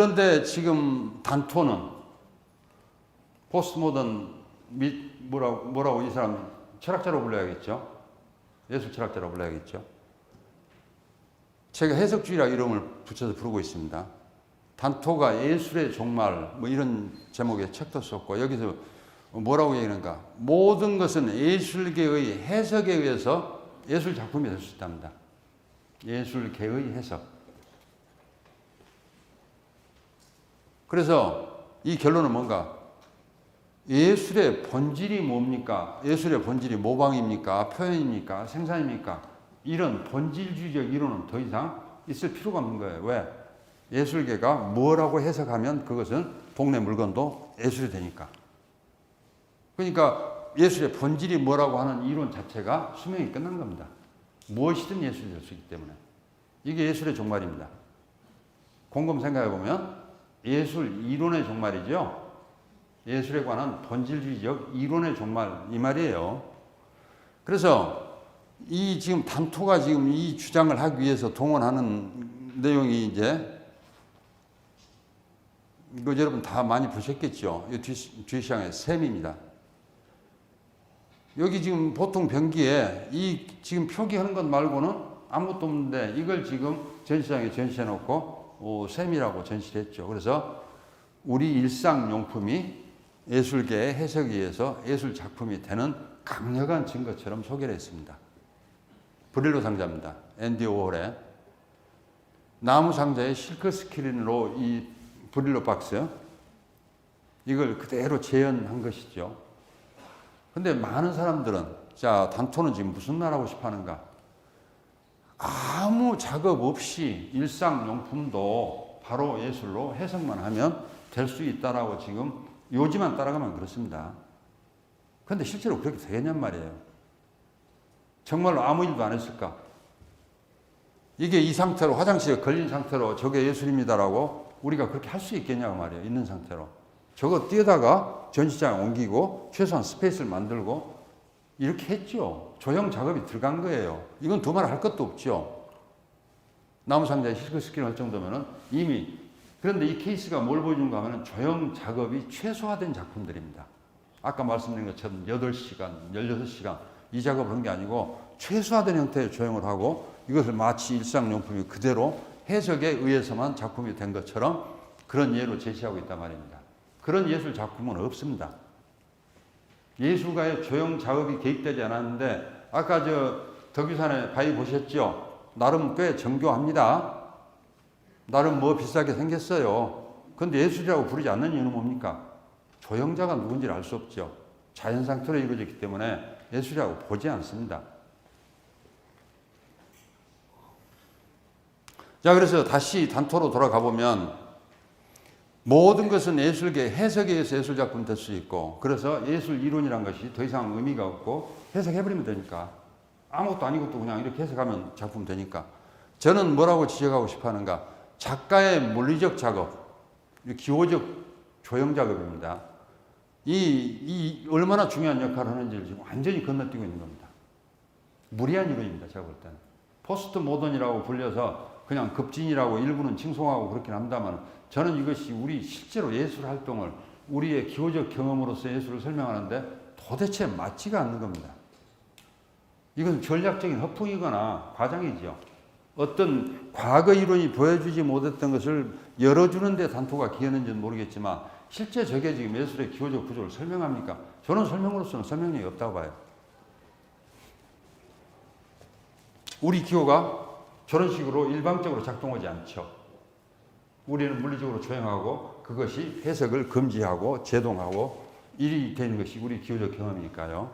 그런데 지금 단토는 포스트 모던 뭐라고 이 사람 철학자로 불러야겠죠. 예술 철학자로 불러야겠죠. 제가 해석주의라 이름을 붙여서 부르고 있습니다. 단토가 예술의 종말 뭐 이런 제목의 책도 썼고 여기서 뭐라고 얘기하는가? 모든 것은 예술계의 해석에 의해서 예술 작품이 될 수 있답니다. 예술계의 해석. 그래서 이 결론은 뭔가? 예술의 본질이 뭡니까? 예술의 본질이 모방입니까? 표현입니까? 생산입니까? 이런 본질주의적 이론은 더 이상 있을 필요가 없는 거예요. 왜? 예술계가 뭐라고 해석하면 그것은 동네 물건도 예술이 되니까. 그러니까 예술의 본질이 뭐라고 하는 이론 자체가 수명이 끝난 겁니다. 무엇이든 예술이 될 수 있기 때문에. 이게 예술의 종말입니다. 곰곰 생각해 보면 예술 이론의 종말이죠. 예술에 관한 본질주의적 이론의 종말 이 말이에요. 그래서 이 지금 단토가 지금 이 주장을 하기 위해서 동원하는 내용이 이제 이거 여러분 다 많이 보셨겠죠. 이 뒤시장의 셈입니다. 여기 지금 보통 병기에 이 지금 표기하는 것 말고는 아무것도 없는데 이걸 지금 전시장에 전시해 놓고 셈이라고 전시를 했죠. 그래서 우리 일상용품이 예술계의 해석에 의해서 예술 작품이 되는 강력한 증거처럼 소개를 했습니다. 브릴로 상자입니다. 앤디 오홀의 나무 상자에 실크 스크린으로 이 브릴로 박스 이걸 그대로 재현한 것이죠. 근데 많은 사람들은 자 단토는 지금 무슨 말 하고 싶어 하는가? 아무 작업 없이 일상용품도 바로 예술로 해석만 하면 될 수 있다라고 지금 요지만 따라가면 그렇습니다. 그런데 실제로 그렇게 되겠냔 말이에요. 정말로 아무 일도 안 했을까? 이게 이 상태로 화장실에 걸린 상태로 저게 예술입니다라고 우리가 그렇게 할 수 있겠냐고 말이에요. 있는 상태로. 저거 띄어다가 전시장에 옮기고 최소한 스페이스를 만들고 이렇게 했죠. 조형 작업이 들어간 거예요. 이건 두말 할 것도 없죠. 나무 상자에 실크 스크린 할 정도면은 이미. 그런데 이 케이스가 뭘 보여주는가 하면 조형 작업이 최소화된 작품들입니다. 아까 말씀드린 것처럼 8시간, 16시간 이 작업을 한 게 아니고 최소화된 형태의 조형을 하고 이것을 마치 일상용품이 그대로 해석에 의해서만 작품이 된 것처럼 그런 예로 제시하고 있단 말입니다. 그런 예술 작품은 없습니다. 예술가의 조형 작업이 개입되지 않았는데 아까 저 덕유산의 바위 보셨죠? 나름 꽤 정교합니다. 나름 뭐 비싸게 생겼어요. 그런데 예술이라고 부르지 않는 이유는 뭡니까? 조형자가 누군지를 알 수 없죠. 자연 상태로 이루어졌기 때문에 예술이라고 보지 않습니다. 자, 그래서 다시 단토로 돌아가 보면 모든 것은 예술계 해석에 의해서 예술작품 될 수 있고 그래서 예술 이론이란 것이 더 이상 의미가 없고 해석해버리면 되니까 아무것도 아닌 것도 그냥 이렇게 해석하면 작품 되니까 저는 뭐라고 지적하고 싶어 하는가? 작가의 물리적 작업, 기호적 조형 작업입니다. 이 얼마나 중요한 역할을 하는지를 지금 완전히 건너뛰고 있는 겁니다. 무리한 이론입니다. 제가 볼 때는. 포스트 모던이라고 불려서 그냥 급진이라고 일부는 칭송하고 그렇긴 합니다만 저는 이것이 우리 실제로 예술 활동을 우리의 기호적 경험으로서 예술을 설명하는데 도대체 맞지가 않는 겁니다. 이건 전략적인 허풍이거나 과장이죠. 어떤 과거 이론이 보여주지 못했던 것을 열어주는 데 단토가 기여했는지는 모르겠지만 실제 저게 지금 예술의 기호적 구조를 설명합니까? 저는 설명으로서는 설명력이 없다고 봐요. 우리 기호가 저런 식으로 일방적으로 작동하지 않죠. 우리는 물리적으로 조형하고 그것이 해석을 금지하고 제동하고 일이 되는 것이 우리 기호적 경험이니까요.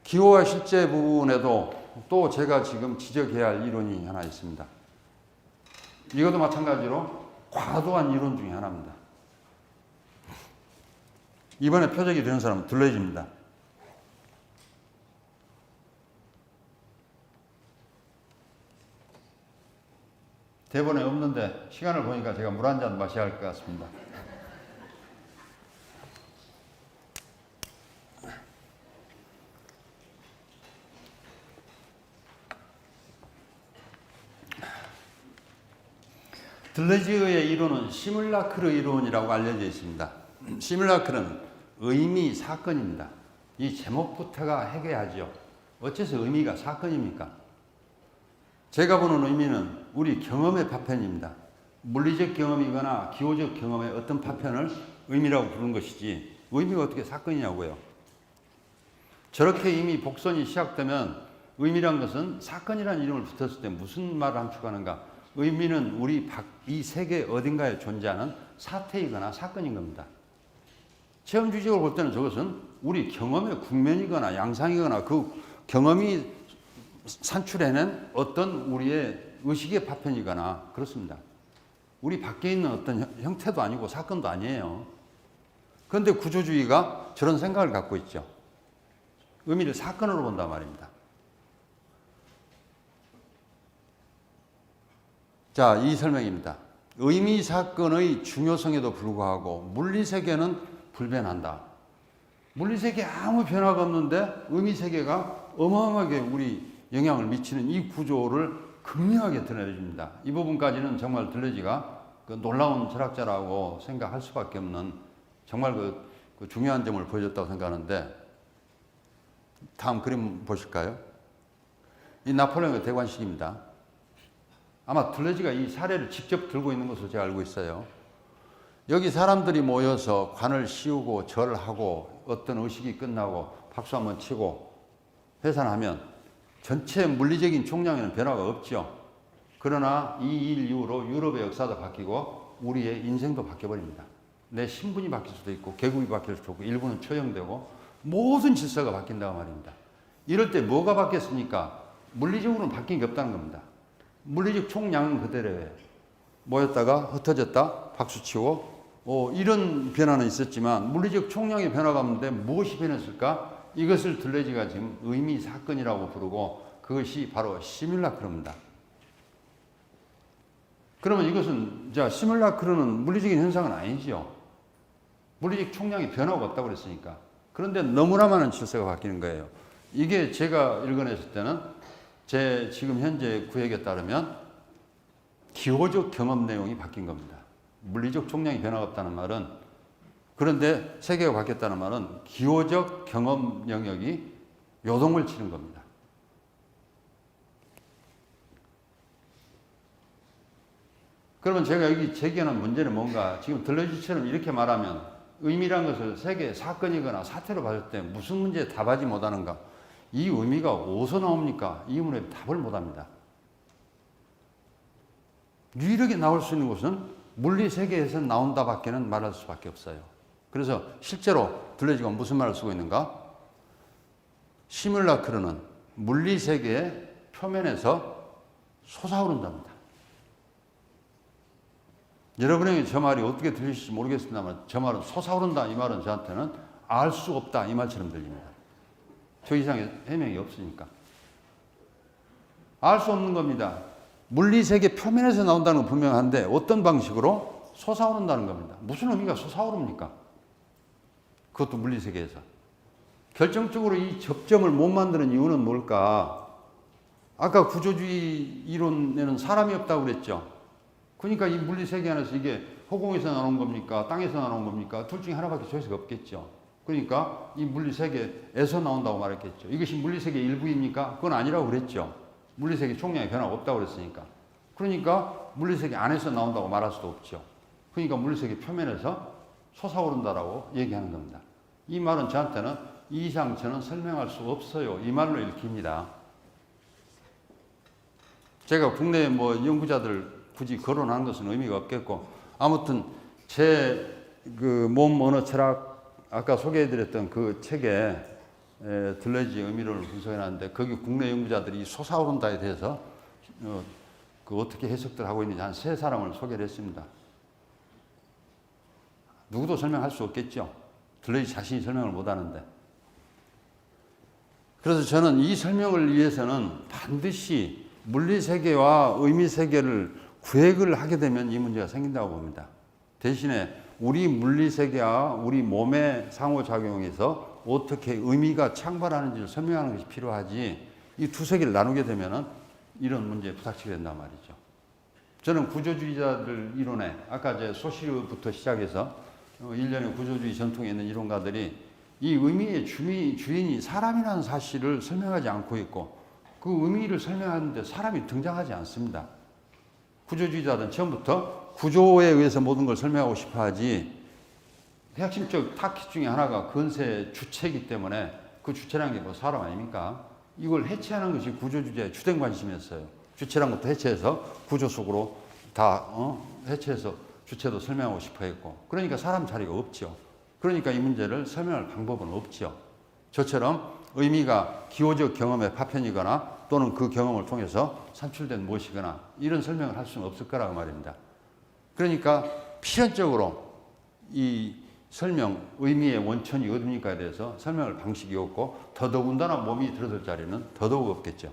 기호와 실제 부분에도 또 제가 지금 지적해야 할 이론이 하나 있습니다. 이것도 마찬가지로 과도한 이론 중에 하나입니다. 이번에 표적이 되는 사람은 둘러집니다. 대본에 없는데 시간을 보니까 제가 물 한 잔 마셔야 할 것 같습니다. 들레지의 이론은 시뮬라크르 이론이라고 알려져 있습니다. 시뮬라크르는 의미 사건입니다. 이 제목부터가 해괴하죠. 어째서 의미가 사건입니까? 제가 보는 의미는 우리 경험의 파편입니다. 물리적 경험이거나 기호적 경험의 어떤 파편을 의미라고 부르는 것이지 의미가 어떻게 사건이냐고요. 저렇게 이미 복선이 시작되면 의미란 것은 사건이라는 이름을 붙였을 때 무슨 말을 함축하는가? 의미는 이 세계 어딘가에 존재하는 사태이거나 사건인 겁니다. 체험주의적으로 볼 때는 저것은 우리 경험의 국면이거나 양상이거나 그 경험이 산출해낸 어떤 우리의 의식의 파편이거나 그렇습니다. 우리 밖에 있는 어떤 형태도 아니고 사건도 아니에요. 그런데 구조주의가 저런 생각을 갖고 있죠. 의미를 사건으로 본단 말입니다. 자, 이 설명입니다. 의미 사건의 중요성에도 불구하고 물리세계는 불변한다. 물리세계에 아무 변화가 없는데 의미세계가 어마어마하게 우리 영향을 미치는 이 구조를 극명하게 드러내줍니다. 이 부분까지는 정말 들레지가 놀라운 철학자라고 생각할 수밖에 없는 정말 그 중요한 점을 보여줬다고 생각하는데, 다음 그림 보실까요? 이 나폴레옹의 대관식입니다. 아마 들레지가 이 사례를 직접 들고 있는 것으로 제가 알고 있어요. 여기 사람들이 모여서 관을 씌우고 절하고 어떤 의식이 끝나고 박수 한번 치고 해산하면 전체 물리적인 총량에는 변화가 없죠. 그러나 이 일 이후로 유럽의 역사도 바뀌고 우리의 인생도 바뀌어버립니다. 내 신분이 바뀔 수도 있고 계급이 바뀔 수도 있고 일부는 처형되고 모든 질서가 바뀐다고 말입니다. 이럴 때 뭐가 바뀌었습니까? 물리적으로는 바뀐 게 없다는 겁니다. 물리적 총량은 그대로예요. 모였다가 흩어졌다 박수치고 이런 변화는 있었지만 물리적 총량의 변화가 없는데 무엇이 변했을까? 이것을 들레지가 지금 의미 사건이라고 부르고 그것이 바로 시뮬라크르입니다. 그러면 이것은 시뮬라크르는 물리적인 현상은 아니죠. 물리적 총량의 변화가 없다고 그랬으니까. 그런데 너무나 많은 질서가 바뀌는 거예요. 이게 제가 읽어냈을 때는 제 지금 현재 구획에 따르면 기호적 경험 내용이 바뀐 겁니다. 물리적 총량이 변화가 없다는 말은, 그런데 세계가 바뀌었다는 말은 기호적 경험 영역이 요동을 치는 겁니다. 그러면 제가 여기 제기하는 문제는 뭔가, 지금 들레지처럼 이렇게 말하면 의미란 것을 세계의 사건이거나 사태로 봤을 때 무슨 문제에 답하지 못하는가? 이 의미가 어디서 나옵니까? 이 문제에 답을 못합니다. 유일하게 나올 수 있는 것은 물리세계에서 나온다 밖에는 말할 수밖에 없어요. 그래서 실제로 들레지가 무슨 말을 쓰고 있는가? 시뮬라크르는 물리세계의 표면에서 솟아오른답니다. 여러분에게 저 말이 어떻게 들리실지 모르겠습니다만 저 말은 솟아오른다 이 말은 저한테는 알 수 없다 이 말처럼 들립니다. 저 이상의 해명이 없으니까. 알 수 없는 겁니다. 물리세계 표면에서 나온다는 건 분명한데 어떤 방식으로 솟아오른다는 겁니다. 무슨 의미가 솟아오릅니까? 그것도 물리세계에서. 결정적으로 이 접점을 못 만드는 이유는 뭘까? 아까 구조주의 이론에는 사람이 없다고 그랬죠. 그러니까 이 물리세계 안에서 이게 허공에서 나온 겁니까? 땅에서 나온 겁니까? 둘 중에 하나밖에 choice가 없겠죠. 그러니까 이 물리세계에서 나온다고 말했겠죠. 이것이 물리세계 일부입니까? 그건 아니라고 그랬죠. 물리세계 총량의 변화가 없다고 그랬으니까. 그러니까 물리세계 안에서 나온다고 말할 수도 없죠. 그러니까 물리세계 표면에서 솟아오른다라고 얘기하는 겁니다. 이 말은 저한테는 이 이상 저는 설명할 수 없어요. 이 말로 읽힙니다. 제가 국내 연구자들 굳이 거론하는 것은 의미가 없겠고, 아무튼 제 그 몸 언어 철학 아까 소개해드렸던 그 책에 들레지의 의미를 분석해놨는데 거기 국내 연구자들이 솟아오른다에 대해서 그 어떻게 해석들 하고 있는지 한 3사람을 소개를 했습니다. 누구도 설명할 수 없겠죠. 들레지 자신이 설명을 못하는데. 그래서 저는 이 설명을 위해서는 반드시 물리세계와 의미세계를 구획을 하게 되면 이 문제가 생긴다고 봅니다. 대신에 우리 물리세계와 우리 몸의 상호작용에서 어떻게 의미가 창발하는지를 설명하는 것이 필요하지, 이 두 세계를 나누게 되면 이런 문제에 부닥치게 된단 말이죠. 저는 구조주의자들 이론에 아까 이제 소시르부터 시작해서 일련의 구조주의 전통에 있는 이론가들이 이 의미의 주인이 사람이라는 사실을 설명하지 않고 있고 그 의미를 설명하는데 사람이 등장하지 않습니다. 구조주의자들은 처음부터 구조에 의해서 모든 걸 설명하고 싶어 하지 핵심적 타깃 중에 하나가 건설의 주체이기 때문에 그 주체라는 게 뭐 사람 아닙니까? 이걸 해체하는 것이 구조주의자의 주된 관심이었어요. 주체란 것도 해체해서 구조 속으로 다 해체해서 주체도 설명하고 싶어 했고 그러니까 사람 자리가 없죠. 그러니까 이 문제를 설명할 방법은 없죠. 저처럼 의미가 기호적 경험의 파편이거나 또는 그 경험을 통해서 산출된 무엇이거나 이런 설명을 할 수는 없을 거라고 말입니다. 그러니까 필연적으로 이 설명, 의미의 원천이 어딥니까에 대해서 설명할 방식이 없고 더더군다나 몸이 들어설 자리는 더더욱 없겠죠.